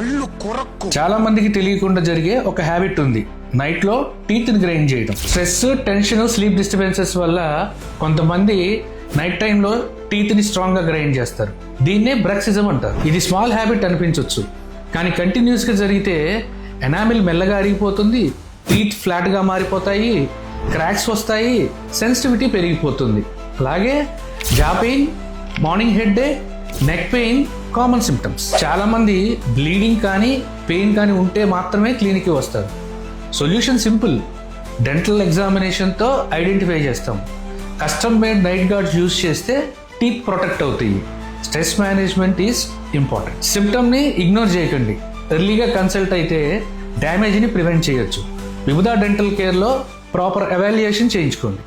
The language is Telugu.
పళ్ళు కొరక్కు. చాలా మందికి తెలియకుండా జరిగే ఒక హ్యాబిట్ ఉంది, నైట్ లో టీత్ ని గ్రైండ్ చేయడం. స్ట్రెస్, టెన్షన్, స్లీప్ డిస్టర్బెన్సెస్ వల్ల కొంతమంది నైట్ టైంలో టీత్ ని స్ట్రాంగ్ గా గ్రైండ్ చేస్తారు. దీన్నే బ్రక్సిజం అంటారు. ఇది స్మాల్ హ్యాబిట్ అనిపించవచ్చు, కానీ కంటిన్యూస్ గా జరిగితే ఎనామిల్ మెల్లగా అరిగిపోతుంది, టీత్ ఫ్లాట్ గా మారిపోతాయి, క్రాక్స్ వస్తాయి, సెన్సిటివిటీ పెరిగిపోతుంది. అలాగే జా pain, morning head day, neck pain common symptoms. చాలా మంది బ్లీడింగ్ కానీ పెయిన్ కానీ ఉంటే మాత్రమే క్లినిక్కి వస్తారు. సొల్యూషన్ సింపుల్, డెంటల్ ఎగ్జామినేషన్తో ఐడెంటిఫై చేస్తాం. Custom made night guards use చేస్తే టీత్ ప్రొటెక్ట్ అవుతాయి. Stress management is important. సిమ్టమ్ని ఇగ్నోర్ చేయకండి, ఎర్లీగా కన్సల్ట్ అయితే డ్యామేజ్ని ప్రివెంట్ చేయొచ్చు. విబుధా డెంటల్ కేర్లో ప్రాపర్ ఎవాల్యుయేషన్ చేయించుకోండి.